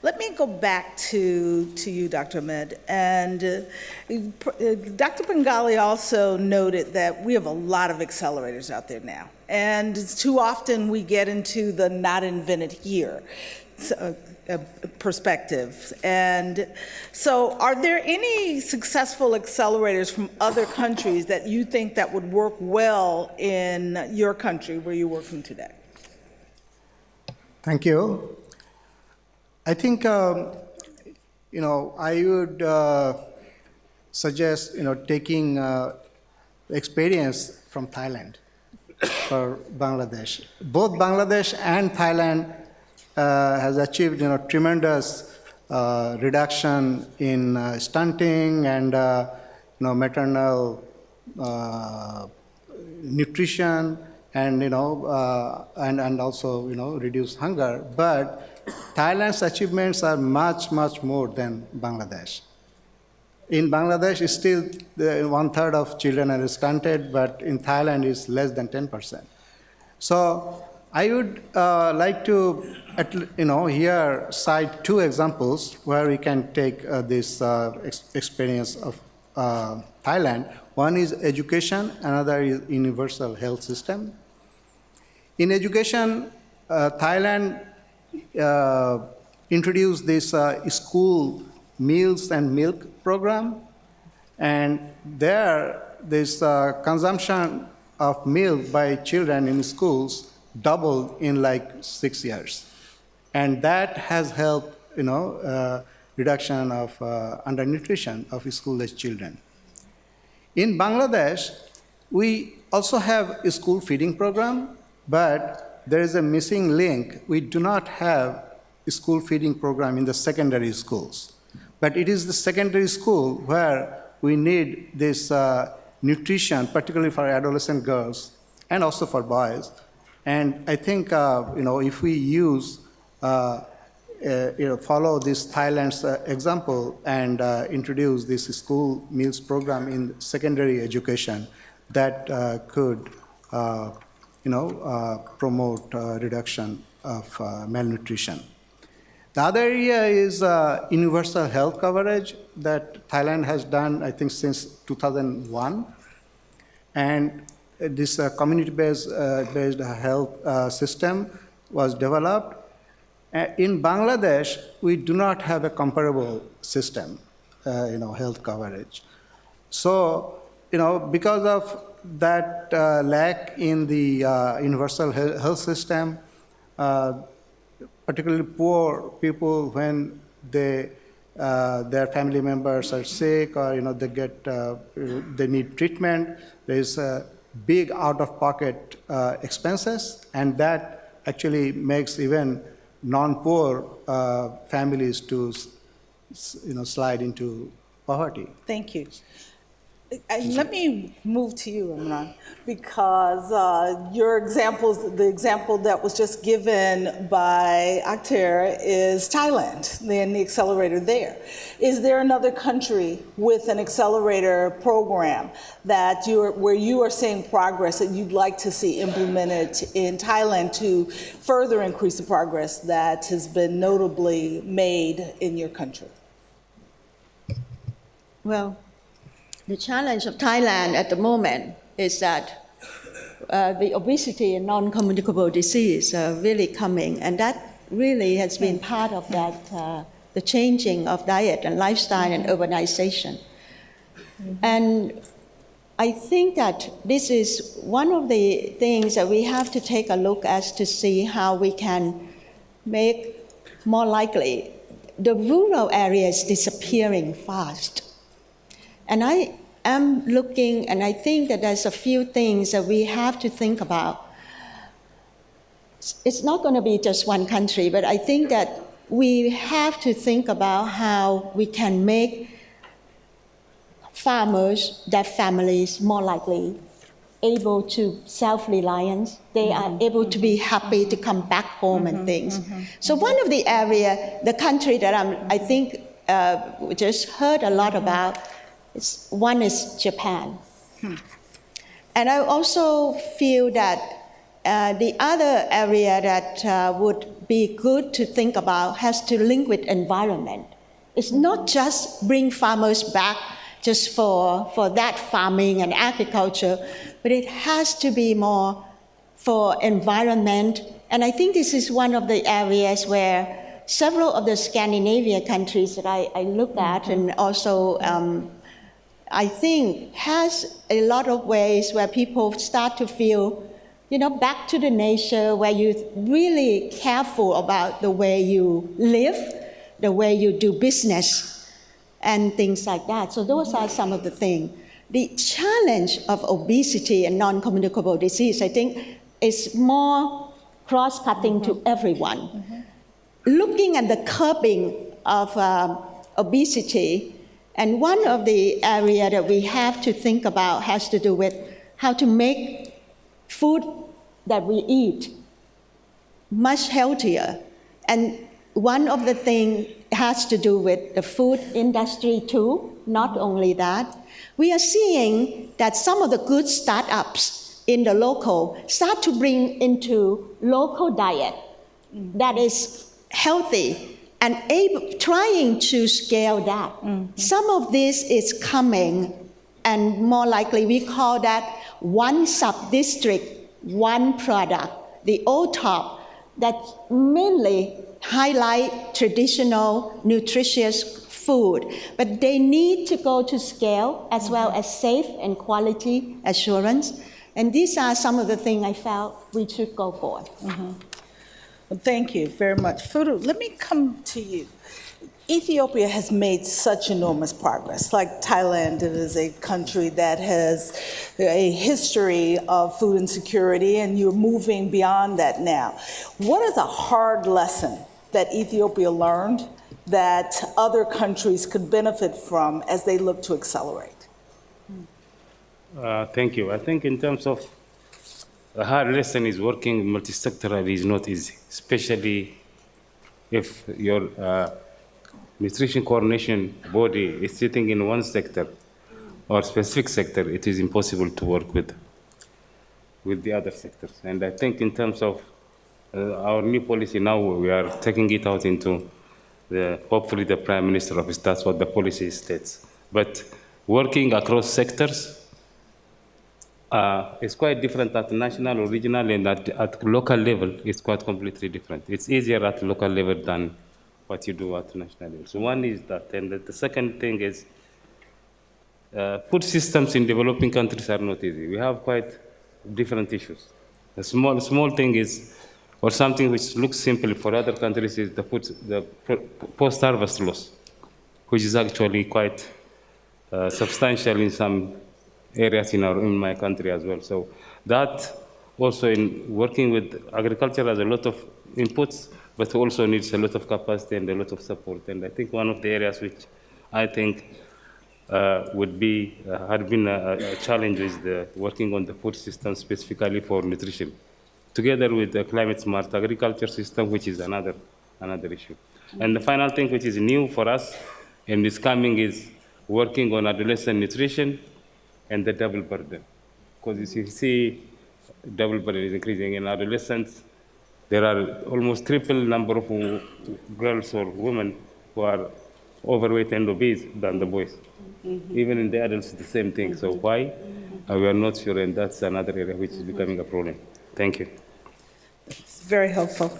Let me go back to you, Dr. Ahmed. And Dr. Bengali also noted that we have a lot of accelerators out there now. And too often we get into the not invented here perspective. And so are there any successful accelerators from other countries that you think that would work well in your country where you're working today? Thank you. I think, I would suggest, taking experience from Thailand for Bangladesh. Both Bangladesh and Thailand has achieved, tremendous reduction in stunting and, maternal nutrition and, and also, reduce hunger. But Thailand's achievements are much, much more than Bangladesh. In Bangladesh, it's still 1/3 of children are stunted, but in Thailand, it's less than 10%. So I would like to, here cite two examples where we can take this experience of Thailand. One is education, another is universal health system. In education, Thailand introduced this school meals and milk program, and there this consumption of milk by children in schools doubled in like 6 years, and that has helped reduction of undernutrition of school-age children. In Bangladesh, we also have a school feeding program, but there is a missing link. We do not have a school feeding program in the secondary schools. But it is the secondary school where we need this nutrition, particularly for adolescent girls and also for boys. And I think, if we use, follow this Thailand's example and introduce this school meals program in secondary education, that could, promote reduction of malnutrition. The other area is universal health coverage that Thailand has done, I think, since 2001. And this community-based health system was developed. In Bangladesh, we do not have a comparable system, health coverage. So, because of that lack in the universal health system, particularly poor people, when their family members are sick or they need treatment, there is a big out-of-pocket expenses, and that actually makes even non-poor families to slide into poverty. Thank you. Let me move to you, Imran, because your examples, the example that was just given by Akhtar is Thailand, and the accelerator there. Is there another country with an accelerator program that where you are seeing progress that you'd like to see implemented in Thailand to further increase the progress that has been notably made in your country? Well, the challenge of Thailand at the moment is that the obesity and non-communicable disease are really coming, and that really has been part of that, the changing of diet and lifestyle and urbanization. And I think that this is one of the things that we have to take a look at to see how we can make more likely. The rural area is disappearing fast. And I am looking, and I think that there's a few things that we have to think about. It's not going to be just one country, but I think that we have to think about how we can make farmers, their families, more likely able to self-reliance. They are able to be happy to come back home and things. So one of the area, the country that I think we just heard a lot about, one is Japan. And I also feel that The other area that would be good to think about has to link with environment. It's not just bring farmers back just for that farming and agriculture, but it has to be more for environment. And I think this is one of the areas where several of the Scandinavian countries that I look at, and also I think has a lot of ways where people start to feel, back to the nature, where you're really careful about the way you live, the way you do business, and things like that. So those are some of the things. The challenge of obesity and non-communicable disease, I think, is more cross-cutting to everyone. Looking at the curbing of obesity, and one of the areas that we have to think about has to do with how to make food that we eat much healthier. And one of the things has to do with the food industry too, not only that. We are seeing that some of the good startups in the local start to bring into local diet that is healthy and trying to scale that. Some of this is coming, and more likely we call that one sub-district, one product, the OTOP, that mainly highlight traditional nutritious food, but they need to go to scale as well as safe and quality assurance. And these are some of the things I felt we should go for. Well, thank you very much. Furu, let me come to you. Ethiopia has made such enormous progress. Like Thailand, it is a country that has a history of food insecurity, and you're moving beyond that now. What is a hard lesson that Ethiopia learned that other countries could benefit from as they look to accelerate? Thank you. I think in terms of a hard lesson is working multi-sectorally is not easy, especially if your nutrition coordination body is sitting in one sector or specific sector. It is impossible to work with the other sectors. And I think in terms of our new policy now, we are taking it out into hopefully the Prime Minister Office. That's what the policy states. But working across sectors is quite different at national or regional, and at local level, it's quite completely different. It's easier at local level than what you do at national level. So one is that. And the second thing is food systems in developing countries are not easy. We have quite different issues. A small thing is, or something which looks simple for other countries, is the post-harvest loss, which is actually quite substantial in some areas in my country as well. So that also, in working with agriculture, has a lot of inputs, but also needs a lot of capacity and a lot of support. And I think one of the areas which I think had been a challenge is working on the food system specifically for nutrition, together with the climate smart agriculture system, which is another issue. And the final thing which is new for us and is coming is working on adolescent nutrition and the double burden. Because as you see, double burden is increasing in adolescents. There are almost triple number of girls or women who are overweight and obese than the boys. Even in the adults, the same thing. So why? We are not sure, and that's another area which is becoming a problem. Thank you. It's very helpful.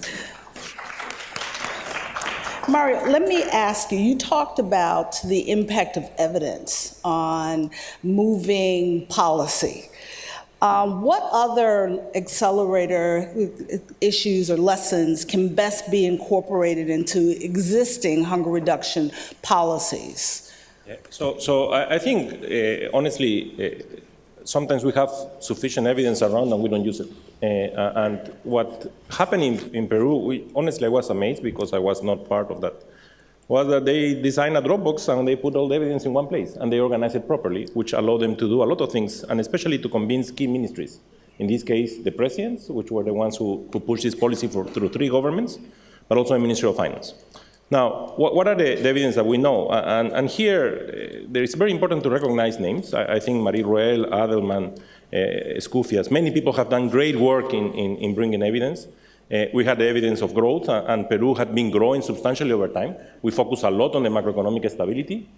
Mario, let me ask you, you talked about the impact of evidence on moving policy. What other accelerator issues or lessons can best be incorporated into existing hunger reduction policies? Yeah. So I think, honestly, sometimes we have sufficient evidence around and we don't use it. And what happened in Peru, honestly, I was amazed because I was not part of that, was that they designed a Dropbox and they put all the evidence in one place and they organized it properly, which allowed them to do a lot of things, and especially to convince key ministries. In this case, the presidents, which were the ones who pushed this policy through 3 governments, but also the Ministry of Finance. Now, what are the evidence that we know? And here, there is very important to recognize names. I think Marie Ruel, Adelman, Escufias. Many people have done great work in bringing evidence. We had the evidence of growth, and Peru had been growing substantially over time. We focused a lot on the macroeconomic stability,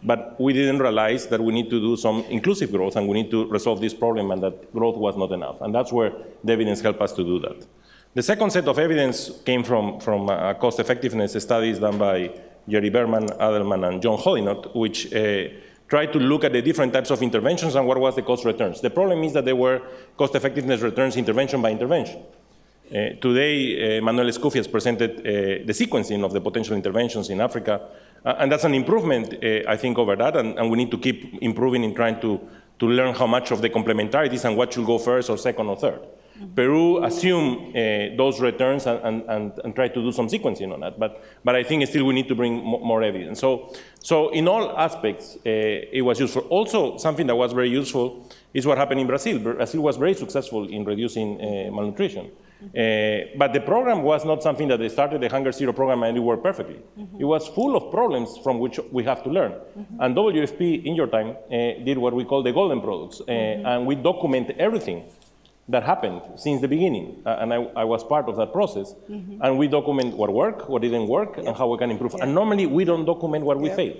but we didn't realize that we need to do some inclusive growth, and we need to resolve this problem, and that growth was not enough. And that's where the evidence helped us to do that. The second set of evidence came from cost-effectiveness studies done by Jerry Berman, Adelman, and John Hoddinott, which tried to look at the different types of interventions and what was the cost returns. The problem is that there were cost-effectiveness returns intervention by intervention. Today, Manuel Escufias presented the sequencing of the potential interventions in Africa, and that's an improvement, I think, over that, and we need to keep improving in trying to learn how much of the complementarities and what should go first or second or third. Mm-hmm. Peru assumed those returns and try to do some sequencing on that, but I think still we need to bring more evidence. So in all aspects, it was useful. Also, something that was very useful is what happened in Brazil. Brazil was very successful in reducing malnutrition. But the program was not something that they started the Hunger Zero program and it worked perfectly. Mm-hmm. It was full of problems from which we have to learn. Mm-hmm. And WFP, in your time, did what we call the golden products. And we document everything that happened since the beginning. And I was part of that process. Mm-hmm. And we document what worked, what didn't work, and how we can improve. And normally we don't document what we failed.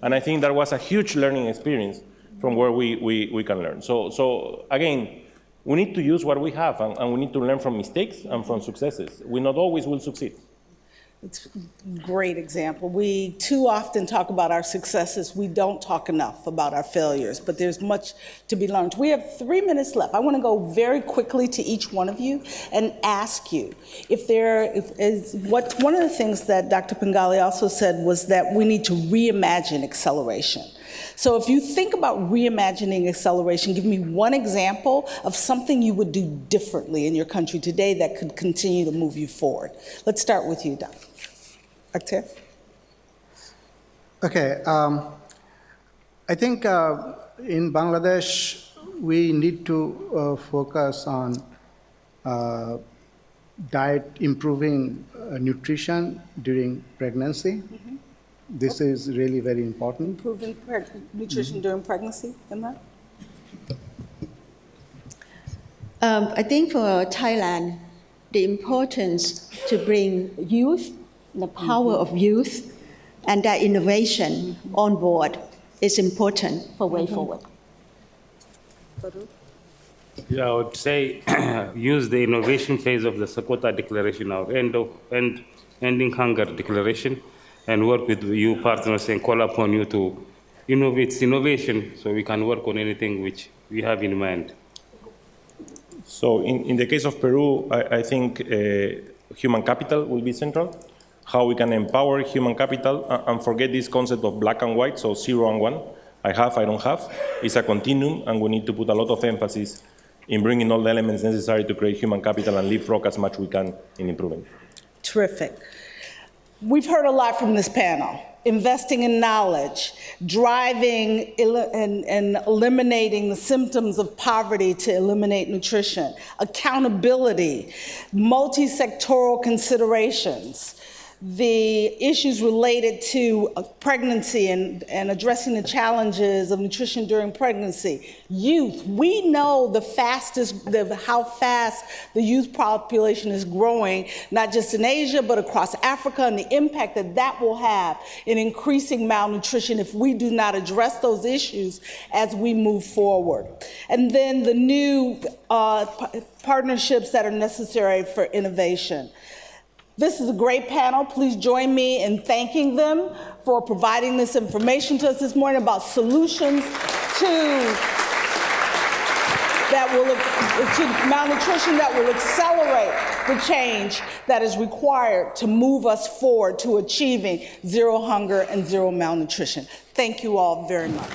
And I think that was a huge learning experience from where we can learn. So again, we need to use what we have, and we need to learn from mistakes and from successes. We not always will succeed. It's a great example. We too often talk about our successes. We don't talk enough about our failures, but there's much to be learned. We have 3 minutes left. I want to go very quickly to each one of you and ask you one of the things that Dr. Pingali also said was that we need to reimagine acceleration. So if you think about reimagining acceleration, give me one example of something you would do differently in your country today that could continue to move you forward. Let's start with you, Dr. Akhter. Okay, I think in Bangladesh, we need to focus on diet, improving nutrition during pregnancy. Mm-hmm. This is really very important. Improving nutrition during pregnancy, Emma? I think for Thailand, the importance to bring youth, the power of youth, and that innovation on board is important for way forward. Yeah, I would say use the innovation phase of the Sakota Declaration, our ending hunger declaration, and work with you partners and call upon you to innovate innovation so we can work on anything which we have in mind. So in the case of Peru, I think human capital will be central. How we can empower human capital and forget this concept of black and white, so 0 and 1. I have, I don't have. It's a continuum, and we need to put a lot of emphasis in bringing all the elements necessary to create human capital and leapfrog as much we can in improving. Terrific. We've heard a lot from this panel. Investing in knowledge, driving and eliminating the symptoms of poverty to eliminate nutrition, accountability, multi-sectoral considerations, the issues related to pregnancy and addressing the challenges of nutrition during pregnancy. Youth, we know how fast the youth population is growing, not just in Asia, but across Africa, and the impact that will have in increasing malnutrition if we do not address those issues as we move forward. And then the new partnerships that are necessary for innovation. This is a great panel. Please join me in thanking them for providing this information to us this morning about solutions to malnutrition that will accelerate the change that is required to move us forward to achieving zero hunger and zero malnutrition. Thank you all very much.